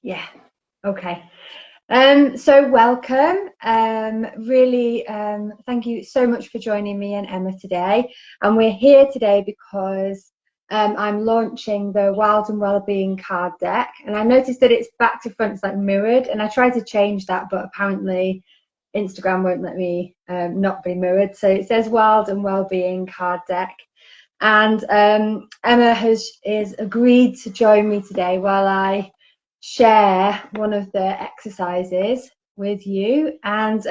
Yeah. Okay. So welcome. Really, thank you so much for joining me and Emma today. And we're here today because I'm launching the Wild and Wellbeing Card Deck. And I noticed that it's back to front, it's like mirrored. And I tried to change that, but apparently Instagram won't let me not be mirrored. So it says Wild and Wellbeing Card Deck. And Emma is agreed to join me today while I share one of the exercises with you. And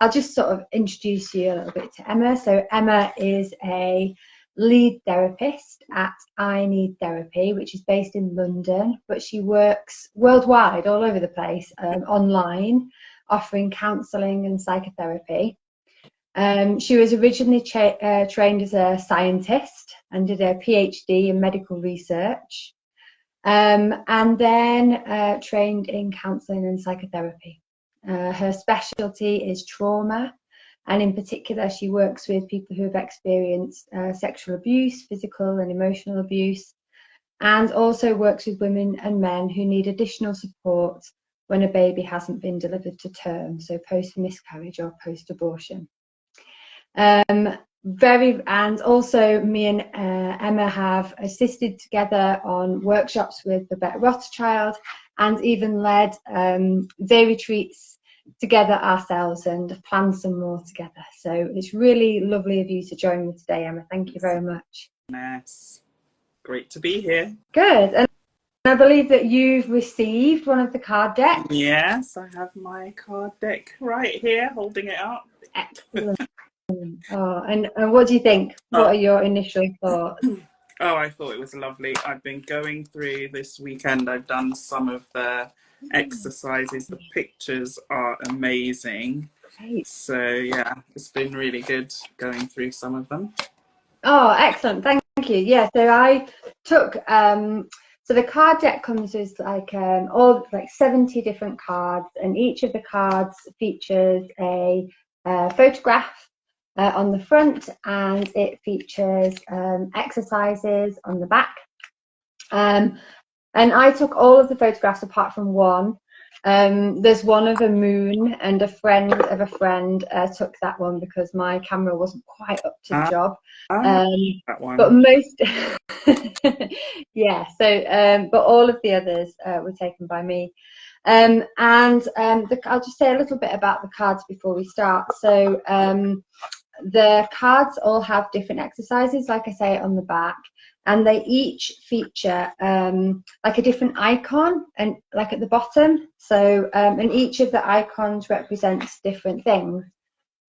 I'll just sort of introduce you a little bit to Emma. So Emma is a lead therapist at I Need Therapy, which is based in London, but she works worldwide, all over the place, online, offering counselling and psychotherapy. She was originally trained as a scientist and did a PhD in medical research, and then trained in counselling and psychotherapy. Her specialty is trauma, and in particular she works with people who have experienced sexual abuse, physical and emotional abuse, and also works with women and men who need additional support when a baby hasn't been delivered to term, so post-miscarriage or post-abortion. And also me and Emma have assisted together on workshops with Babette Rothschild and even led day retreats together ourselves and planned some more together. So it's really lovely of you to join me today, Emma. Thank you very much. Nice. Great to be here. Good. And I believe that you've received one of the card decks. Yes, I have my card deck right here, holding it up. Excellent. Oh, and what do you think? What are your initial thoughts? Oh, I thought it was lovely. I've been going through this weekend. I've done some of the exercises. The pictures are amazing. Great. So yeah, it's been really good going through some of them. Oh, excellent. Thank you. Yeah, so I took so the card deck comes with all 70 different cards, and each of the cards features a photograph on the front, and it features exercises on the back. And I took all of the photographs apart from one. There's one of a moon, and a friend of a friend took that one because my camera wasn't quite up to the job. That one. But most, yeah. So, but all of the others were taken by me. I'll just say a little bit about the cards before we start. So, the cards all have different exercises, like I say, on the back. And they each feature like a different icon, and like at the bottom. So, and each of the icons represents different things.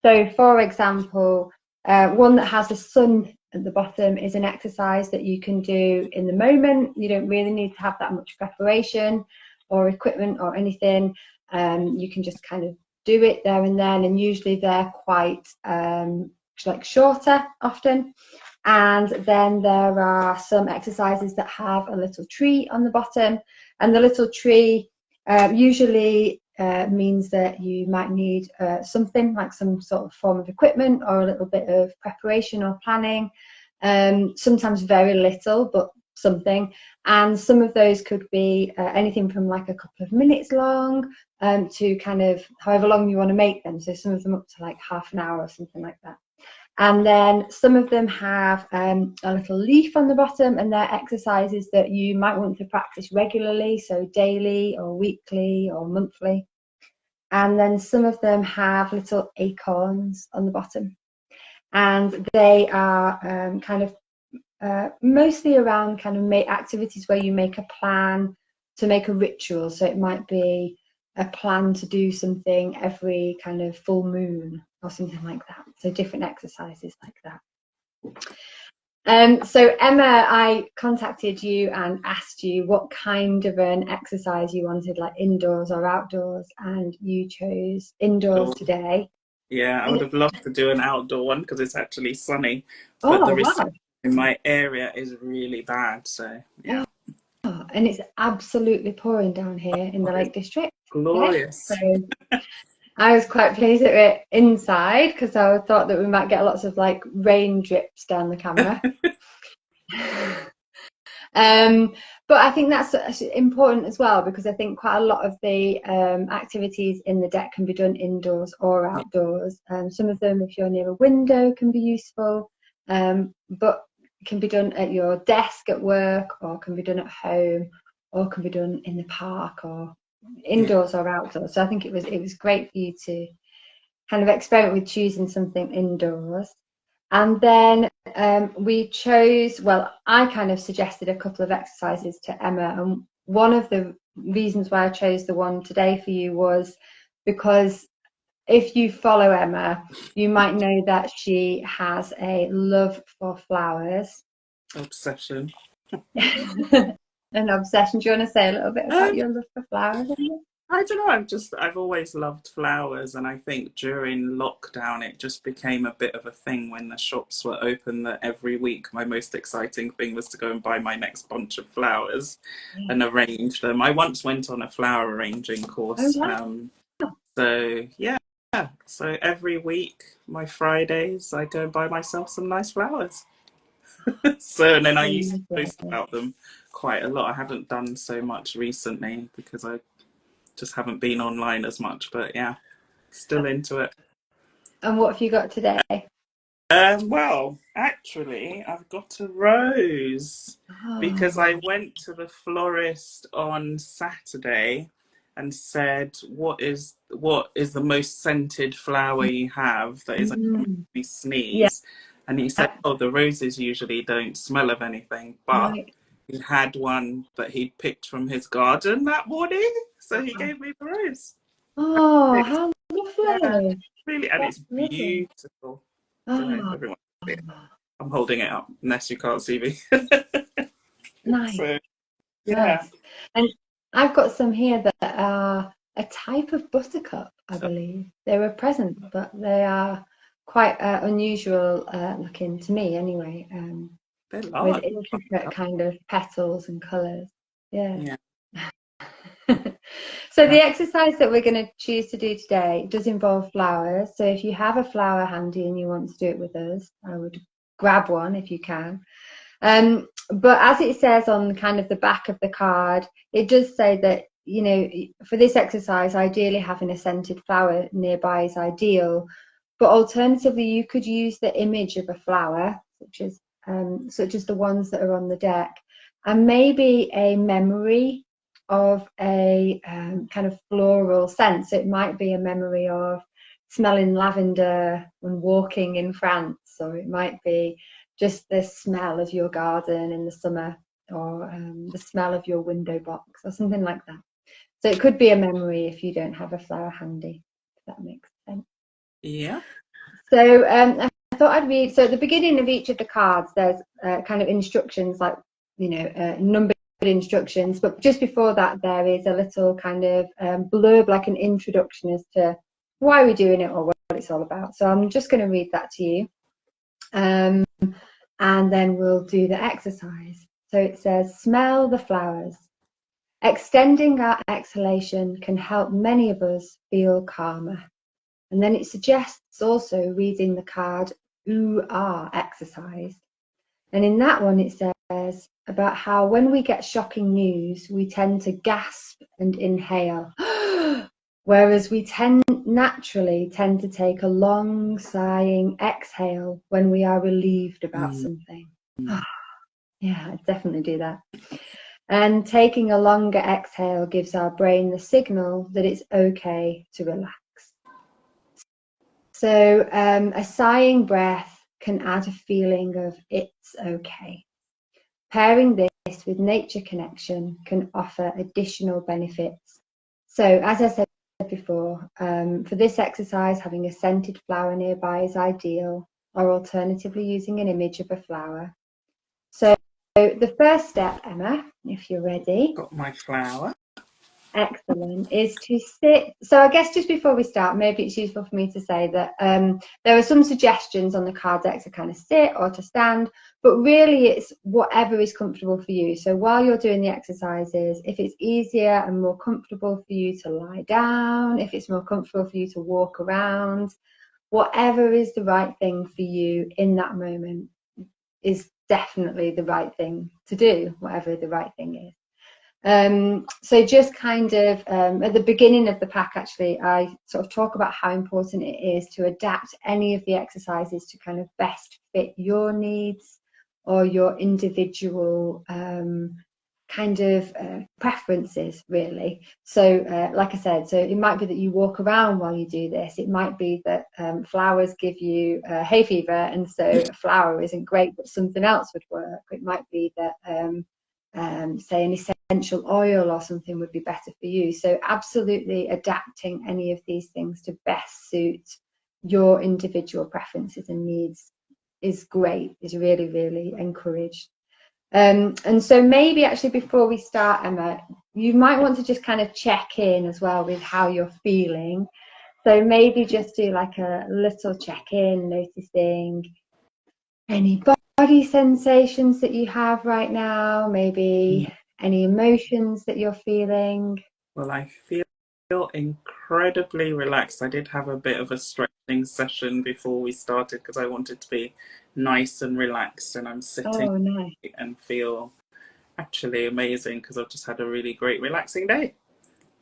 So, for example, one that has a sun at the bottom is an exercise that you can do in the moment. You don't really need to have that much preparation or equipment or anything. You can just kind of do it there and then, and usually they're quite like shorter often. And then there are some exercises that have a little tree on the bottom, and the little tree usually means that you might need something like some sort of form of equipment or a little bit of preparation or planning, sometimes very little, but something. And some of those could be anything from like a couple of minutes long to kind of however long you want to make them. So some of them up to like half an hour or something like that. And then some of them have a little leaf on the bottom, and they're exercises that you might want to practice regularly, so daily or weekly or monthly. And then some of them have little acorns on the bottom, and they are kind of mostly around kind of activities where you make a plan to make a ritual. So it might be a plan to do something every kind of full moon or something like that. So different exercises like that. So Emma, I contacted you and asked you what kind of an exercise you wanted, like indoors or outdoors, and you chose indoors today. Yeah, I would have loved to do an outdoor one because it's actually sunny, but the reception in my area is really bad. So yeah. And it's absolutely pouring down here in the Lake District. Glorious. Yeah, so I was quite pleased that we're inside because I thought that we might get lots of like rain drips down the camera. But I think that's important as well, because I think quite a lot of the activities in the deck can be done indoors or outdoors. Some of them, if you're near a window, can be useful, but can be done at your desk at work, or can be done at home, or can be done in the park, or indoors or outdoors. So I think it was great for you to kind of experiment with choosing something indoors. And then we chose, well, I kind of suggested a couple of exercises to Emma, and one of the reasons why I chose the one today for you was because if you follow Emma, you might know that she has a love for flowers. Obsession. An obsession. Do you want to say a little bit about your love for flowers, Emma? I don't know, I've always loved flowers, and I think during lockdown it just became a bit of a thing when the shops were open, that every week my most exciting thing was to go and buy my next bunch of flowers and arrange them. I once went on a flower arranging course. Oh, wow. So yeah, so every week, my Fridays, I go and buy myself some nice flowers. So, and then I used to post about them quite a lot. I haven't done so much recently because I just haven't been online as much, but yeah, still into it. And what have you got today? Well, actually, I've got a rose because I went to the florist on Saturday and said, "What is the most scented flower you have that isn't making me sneeze?" And he said, "Oh, the roses usually don't smell of anything, but he had one that he'd picked from his garden that morning, so he gave me the rose." Oh, how lovely! Yeah, really, and That's it's lovely. beautiful. I don't know if Oh, everyone can see it. I'm holding it up, unless you can't see me. nice, So, yeah. nice. And I've got some here that are a type of buttercup, I believe. They were present, but they are quite unusual looking to me anyway, They're with large. intricate kind of petals and colours. Yeah. So the Yeah. exercise that we're going to choose to do today does involve flowers. So if you have a flower handy and you want to do it with us, I would grab one if you can. But as it says on kind of the back of the card, it does say that, you know, for this exercise, ideally having a scented flower nearby is ideal. But alternatively, you could use the image of a flower, such as the ones that are on the deck, and maybe a memory of a kind of floral scent. So it might be a memory of smelling lavender when walking in France, or it might be just the smell of your garden in the summer, or the smell of your window box, or something like that. So it could be a memory if you don't have a flower handy, if that makes sense. Yeah. So I thought I'd read, so at the beginning of each of the cards, there's kind of instructions, like, you know, numbered instructions, but just before that there is a little kind of blurb, like an introduction as to why we're doing it or what it's all about. So I'm just going to read that to you, and then we'll do the exercise. So it says, smell the flowers. Extending our exhalation can help many of us feel calmer. And then it suggests also reading the card Ooh Ah exercise. And in that one it says about how when we get shocking news, we tend to gasp and inhale, whereas we naturally tend to take a long sighing exhale when we are relieved about something. Yeah, I'd definitely do that. And taking a longer exhale gives our brain the signal that it's okay to relax. So a sighing breath can add a feeling of it's okay. Pairing this with nature connection can offer additional benefits. So as I said before, for this exercise, having a scented flower nearby is ideal, or alternatively using an image of a flower. So the first step, Emma, if you're ready. Got my flower. Excellent, is to sit. So I guess just before we start, maybe it's useful for me to say that there are some suggestions on the card deck to kind of sit or to stand, but really it's whatever is comfortable for you. So while you're doing the exercises, if it's easier and more comfortable for you to lie down, if it's more comfortable for you to walk around, whatever is the right thing for you in that moment is definitely the right thing to do, whatever the right thing is. So just kind of at the beginning of the pack, actually, I sort of talk about how important it is to adapt any of the exercises to kind of best fit your needs or your individual kind of preferences, really. So like I said, so it might be that you walk around while you do this. It might be that flowers give you hay fever, and so a flower isn't great, but something else would work. It might be that say an essential oil or something would be better for you. So absolutely adapting any of these things to best suit your individual preferences and needs is great, is really, really encouraged. And so maybe actually before we start, Emma, you might want to just kind of check in as well with how you're feeling. So maybe just do like a little check-in, noticing any body sensations that you have right now, maybe any emotions that you're feeling. Well, I feel incredibly relaxed. I did have a bit of a stretching session before we started because I wanted to be nice and relaxed, and I'm sitting Nice. and feel actually amazing because I've just had a really great relaxing day.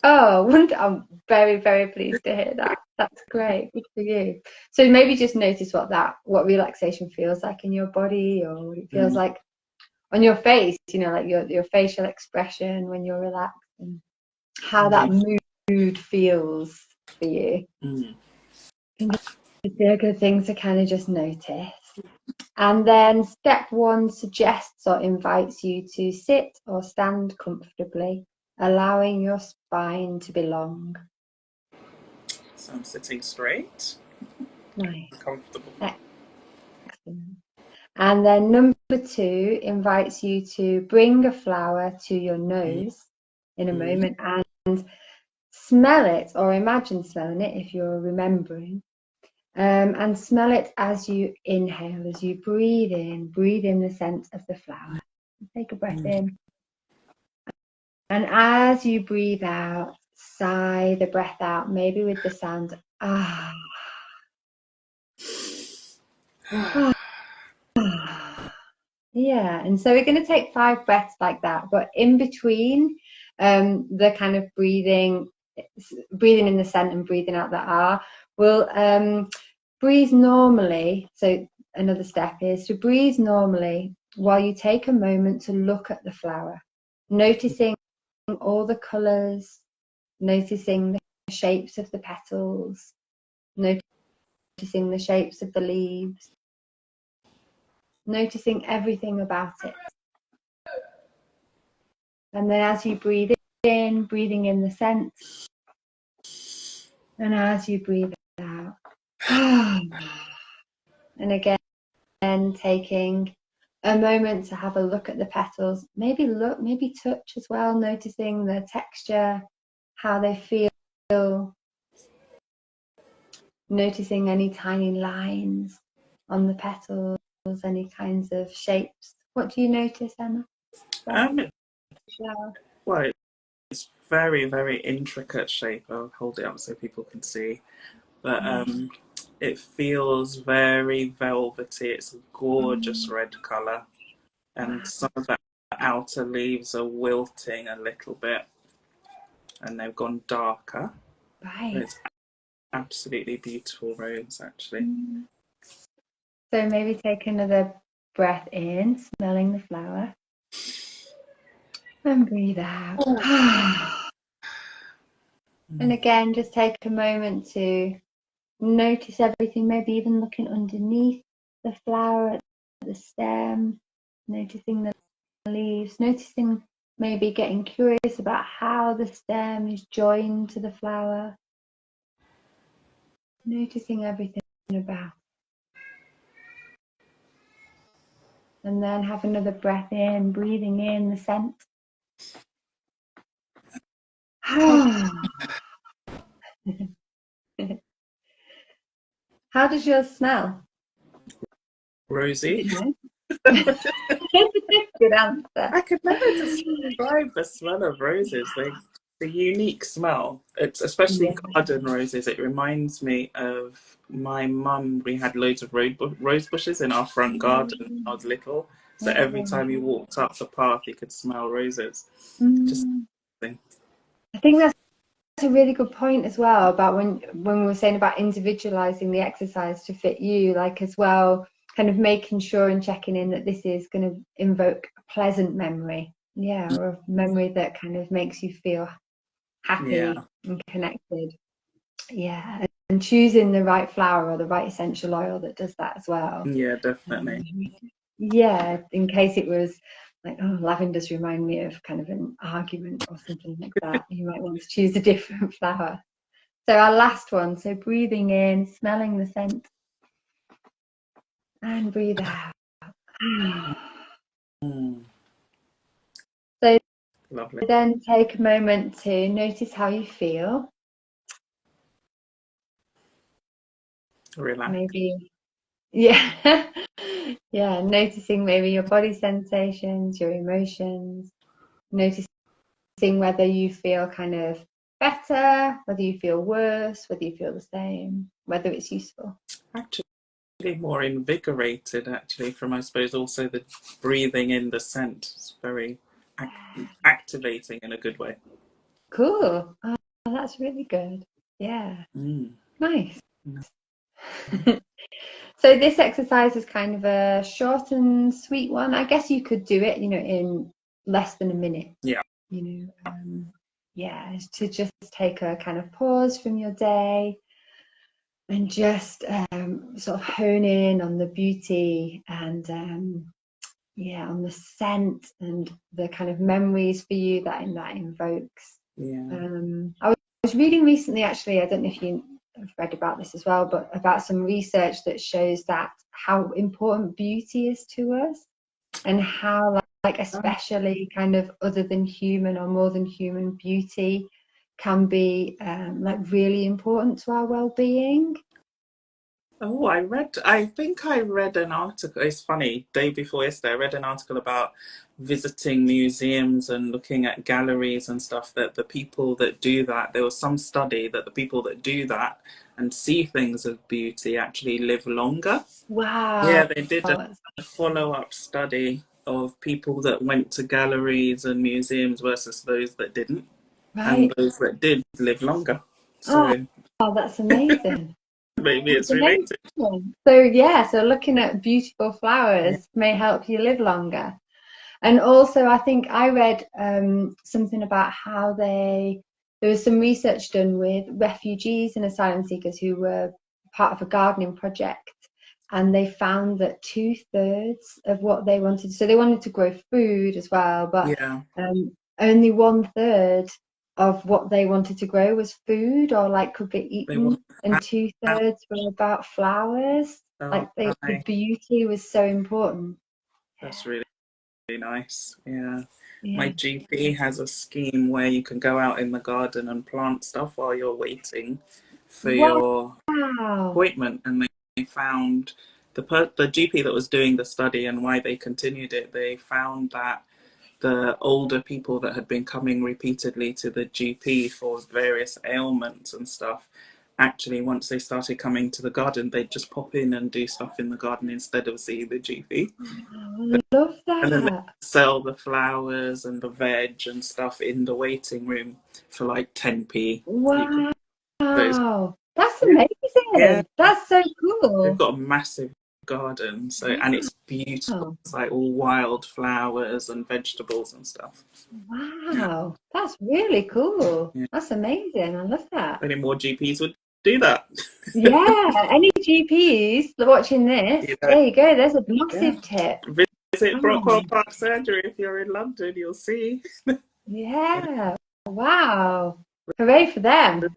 I'm very, very pleased to hear that. That's great. Good for you. So maybe just notice what relaxation feels like in your body, or what it feels like on your face, like your facial expression when you're relaxed, and how that mood feels for you. It's a good thing to kind of just notice. And then step 1 suggests or invites you to sit or stand comfortably, allowing your spine to belong. So I'm sitting straight. Nice. Comfortable. Excellent. And then number 2 invites you to bring a flower to your nose in a moment and smell it, or imagine smelling it if you're remembering. And smell it as you inhale, as you breathe in the scent of the flower. Take a breath in. And as you breathe out, sigh the breath out, maybe with the sound, ah. Yeah, and so we're going to take 5 breaths like that, but in between the kind of breathing in the scent and breathing out the ah, we'll breathe normally. So another step is to breathe normally while you take a moment to look at the flower, noticing all the colours, noticing the shapes of the petals, noticing the shapes of the leaves, noticing everything about it. And then as you breathe in, breathing in the scent, and as you breathe out, and again taking a moment to have a look at the petals, maybe touch as well, noticing the texture, how they feel, noticing any tiny lines on the petals, any kinds of shapes. What do you notice, Emma? Well, it's very, very intricate shape. I'll hold it up so people can see. But it feels very velvety. It's a gorgeous red colour. And some of the outer leaves are wilting a little bit. And they've gone darker. Right. It's absolutely beautiful rose, actually. So maybe take another breath in, smelling the flower. And breathe out. And again, just take a moment to notice everything, maybe even looking underneath the flower, at the stem, noticing the leaves, noticing, maybe getting curious about how the stem is joined to the flower, noticing everything about it. And then have another breath in, breathing in the scent. How does yours smell? Rosy. Good answer. I could never describe the smell of roses. The unique smell. It's especially garden roses. It reminds me of my mum. We had loads of rose bushes in our front garden when I was little. So every time you walked up the path, you could smell roses. Just I think that's a really good point as well about when we were saying about individualizing the exercise to fit you, like as well, kind of making sure and checking in that this is going to invoke a pleasant memory, or a memory that kind of makes you feel happy and connected. And choosing the right flower or the right essential oil that does that as well. Yeah, definitely. In case it was like, oh, lavenders remind me of kind of an argument or something like that, you might want to choose a different flower. So our last one, so breathing in, smelling the scent, and breathe out. So Lovely. then take a moment to notice how you feel. Relax. Maybe, noticing maybe your body sensations, your emotions, noticing whether you feel kind of better, whether you feel worse, whether you feel the same, whether it's useful. Actually, more invigorated, actually, from, I suppose, also the breathing in the scent. It's very activating in a good way. Cool. Oh, that's really good. Yeah. Nice. So this exercise is kind of a short and sweet one. I guess you could do it, in less than a minute. Yeah. To just take a kind of pause from your day and just sort of hone in on the beauty and on the scent and the kind of memories for you that invokes. I was reading recently, actually, I don't know if you have read about this as well, but about some research that shows that how important beauty is to us, and how like especially kind of other than human or more than human beauty can be like really important to our well-being. Oh, I think I read an article. It's funny, day before yesterday, I read an article about visiting museums and looking at galleries and stuff, that the people that do that, there was some study that the people that do that and see things of beauty actually live longer. Wow. Yeah, they did a follow-up study of people that went to galleries and museums versus those that didn't. Right. And those that did live longer. So that's amazing. maybe it's related. So looking at beautiful flowers may help you live longer. And also, I think I read something about how there was some research done with refugees and asylum seekers who were part of a gardening project, and they found that 2/3 of what they wanted, so they wanted to grow food as well, but only 1/3 of what they wanted to grow was food or like could get eaten, and 2/3 were about flowers. The beauty was so important. That's really nice. My GP has a scheme where you can go out in the garden and plant stuff while you're waiting for your appointment, and they found the GP that was doing the study, and why they continued it, they found that the older people that had been coming repeatedly to the GP for various ailments and stuff, actually once they started coming to the garden, they'd just pop in and do stuff in the garden instead of seeing the GP. I love that. And then they sell the flowers and the veg and stuff in the waiting room for like 10p. Wow. That's amazing. That's so cool. They've got a massive garden, and it's beautiful. It's like all wild flowers and vegetables and stuff. Wow, that's really cool. That's amazing. I love that. Any more GPs would do that. Any GPs watching this, there you go. There's a massive tip. Visit Brockwell Park Surgery if you're in London, you'll see. Wow. Hooray for them.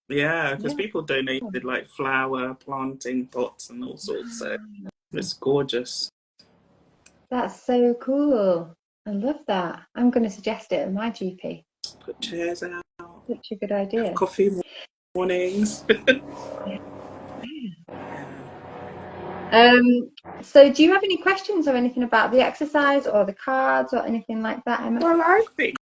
Because people donated like flower planting pots and all sorts, so it's gorgeous. That's so cool. I love that. I'm going to suggest it at my GP. Put chairs out. Such a good idea. Have coffee mornings. So do you have any questions or anything about the exercise or the cards or anything like that, Emma? Well, I think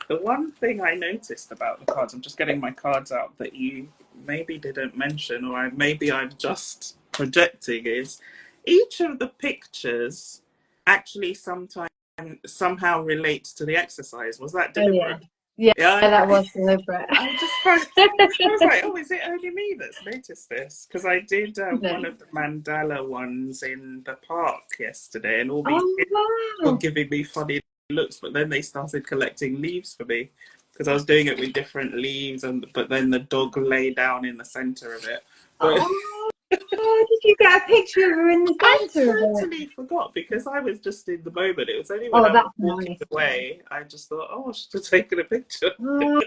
the one thing I noticed about the cards, I'm just getting my cards out, that you maybe didn't mention, or maybe I'm just projecting, is each of the pictures actually sometimes somehow relates to the exercise. Was that Oh yeah, deliberate? yeah, Yeah, that okay. was deliberate. I just kind of, I was like, oh, is it only me that's noticed this? Because I did No. one of the mandala ones in the park yesterday, and all these Oh kids were wow. giving me funny looks, but then they started collecting leaves for me because I was doing it with different leaves, but then the dog lay down in the center of it. But Oh, did you get a picture of her in the I centre of it? totally forgot because I was just in the moment. It was only when Oh, I was that's walking nice. away I just thought, oh, I should have taken a picture. Oh,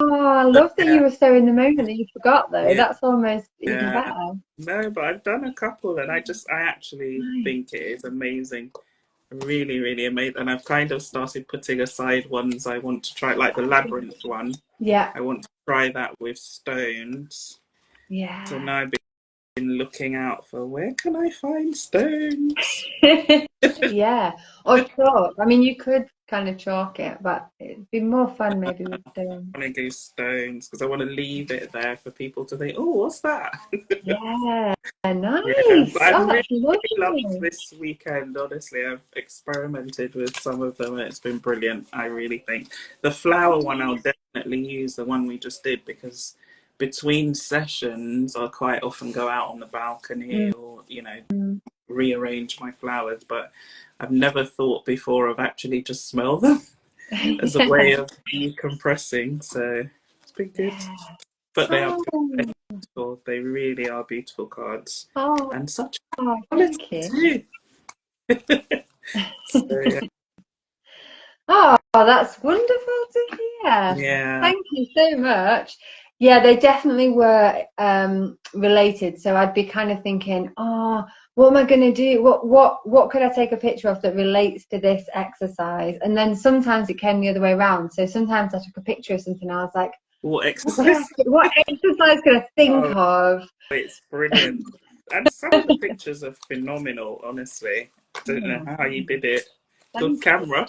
I love that Yeah, you were so in the moment that you forgot though. yeah. That's almost even Yeah, better. no, but I've done a couple, and I actually Nice. think it is amazing, really, really amazing. And I've kind of started putting aside ones I want to try, like the labyrinth one. Yeah, I want to try that with stones. So yeah. now I've been looking out for where can I find stones. Yeah, or chalk. I mean, you could kind of chalk it, but it'd be more fun maybe with stone. I want to do stones because I want to leave it there for people to think, oh, what's that? Yeah, Yeah, but nice. I've Oh, really that's loved lovely. this weekend, honestly. I've experimented with some of them and it's been brilliant, I really think. The flower one I'll definitely use, the one we just did, because between sessions I quite often go out on the balcony or, rearrange my flowers, but I've never thought before of actually just smell them as a Yeah, way of decompressing, so it's been good. yeah. But they are Oh, beautiful, they really are beautiful cards. oh, And such oh, quality thank you. too. So yeah. Oh, that's wonderful to hear. Yeah. Thank you so much. Yeah, they definitely were related. So I'd be kind of thinking, oh, what am I going to do? What could I take a picture of that relates to this exercise? And then sometimes it came the other way around. So sometimes I took a picture of something and I was like, What exercise? what exercise could I think Oh, of? it's brilliant. And some of the pictures are phenomenal, honestly. I don't know Oh, how you did it. Good thank camera.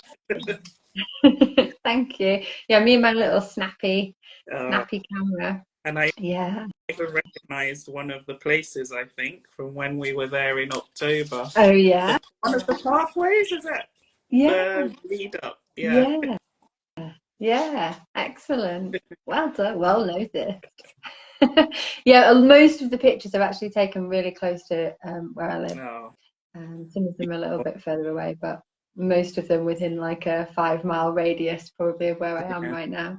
you. Thank you. Yeah, me and my little snappy Uh, camera. and I Yeah. even recognised one of the places, I think, from when we were there in October. Oh yeah. One of the pathways, is it? Yeah. The lead up. Yeah. Yeah. Yeah. Excellent. Well done. Well noticed. Yeah, most of the pictures I've actually taken really close to where I live. Oh. Some of them are a little bit further away, but most of them within like a 5 mile radius probably of where I am Yeah. right now.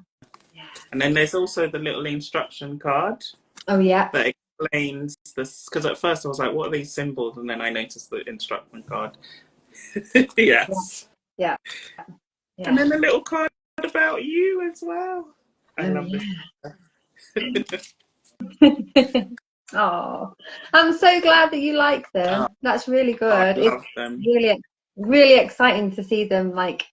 Yeah. And then there's also the little instruction card Oh yeah. that explains this, because at first I was like, what are these symbols? And then I noticed the instruction card. Yes. Yeah. And Yeah. then a little card about you as well. I Oh love this. yeah. Oh, I'm so glad that you like Oh, them. That's really I good. It's love them. really, really exciting to see them like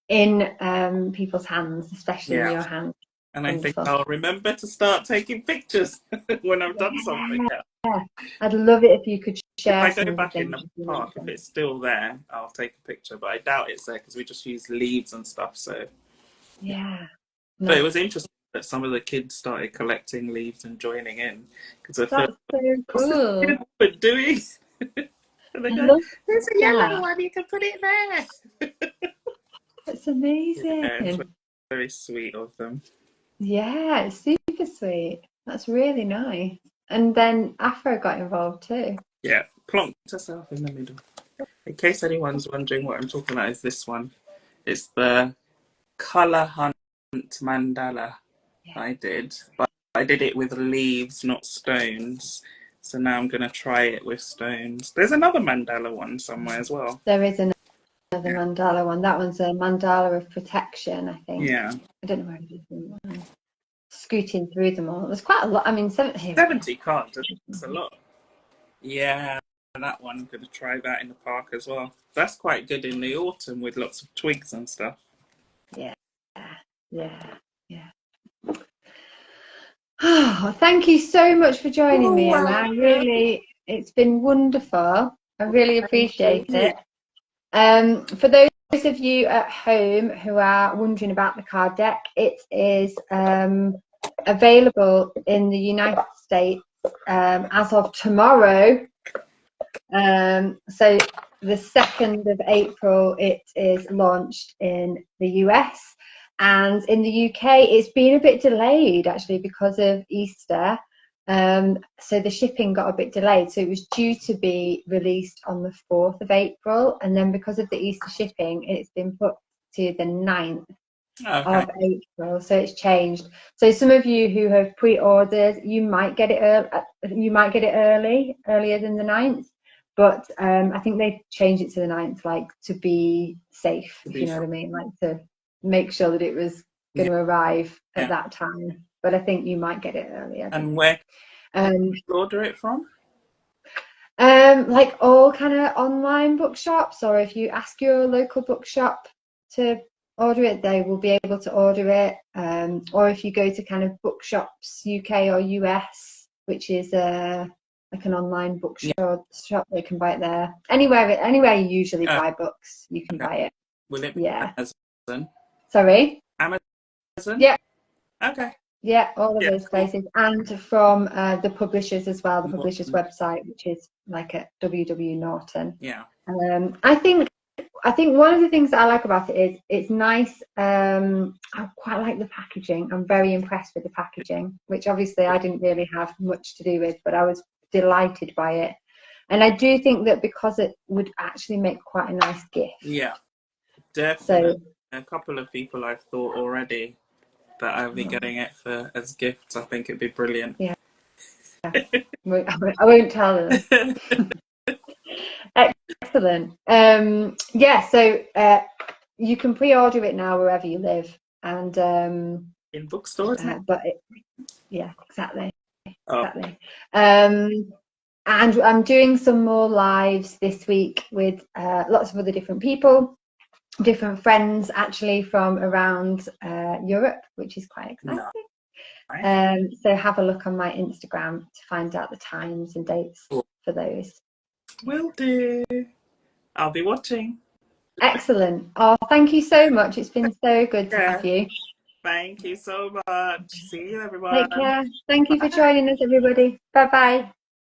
in people's hands, especially in Yeah. your hands. And I think Wonderful. I'll remember to start taking pictures when I've done something. Yeah, I'd love it if you could If share I go some of the back in things the you park, if mentioned. it's still there, I'll take a picture. But I doubt it's there because we just use leaves and stuff. So, Yeah, but it no, was interesting that some of the kids started collecting leaves and joining in because I thought, that's so what's this cool. kid doing? And they I go, love there's a yellow that. one, you can put it there. It's Yeah, it's amazing. very sweet of them. Yeah, it's super sweet. That's really nice. And then Afro got involved too. Yeah, plonked herself in the middle. In case anyone's wondering what I'm talking about, is this one. It's the Colour Hunt mandala Yeah. I did, but I did it with leaves, not stones. So now I'm going to try it with stones. There's another mandala one somewhere as well. There is another Yeah. mandala one. That one's a mandala of protection, I think. Yeah. I don't know where it is. Scooting through them all. There's quite a lot. I mean, 70 cards, that's a lot. Yeah, that one, I'm going to try that in the park as well. That's quite good in the autumn with lots of twigs and stuff. Yeah, yeah, yeah. Oh, thank you so much for joining Oh, me, Emma. It's been wonderful. I really appreciate it. For those of you at home who are wondering about the card deck, it is available in the United States as of tomorrow. So the 2nd of April, it is launched in the US. And in the UK, it's been a bit delayed, actually, because of Easter. So the shipping got a bit delayed. So it was due to be released on the 4th of April. And then because of the Easter shipping, it's been put to the 9th of April. So it's changed. So some of you who have pre-ordered, you might get it earlier than the 9th. But I think they changed it to the 9th, like to be safe, if you know what I mean, like to make sure that it was going to arrive at that time. But I think you might get it earlier. And where can you order it from? Like all kind of online bookshops, or if you ask your local bookshop to order it, they will be able to order it. Or if you go to kind of bookshops UK or US, which is like an online bookshop shop, they can buy it there. Anywhere you usually buy books, you can buy it. Will it be Amazon? Sorry? Amazon? Yeah. Okay. Yeah, all of those places, and from the publishers as well, the publishers' website, which is like at WW Norton. Yeah. I think one of the things that I like about it is it's nice. I quite like the packaging. I'm very impressed with the packaging, which obviously I didn't really have much to do with, but I was delighted by it. And I do think that because it would actually make quite a nice gift. Yeah, definitely. So, a couple of people I've thought already that I'll be getting it as gifts. I think it'd be brilliant. Yeah. I won't tell them. Excellent. So you can pre-order it now wherever you live, and in bookstores. Exactly. And I'm doing some more lives this week with lots of other different people, different friends actually from around Europe, which is quite exciting. Nice. So have a look on my Instagram to find out the times and dates for those. Will do. I'll be watching. Excellent. Oh, thank you so much. It's been so good to have you. Thank you so much. See you, everyone. Take care. Thank you for joining us, everybody. Bye-bye.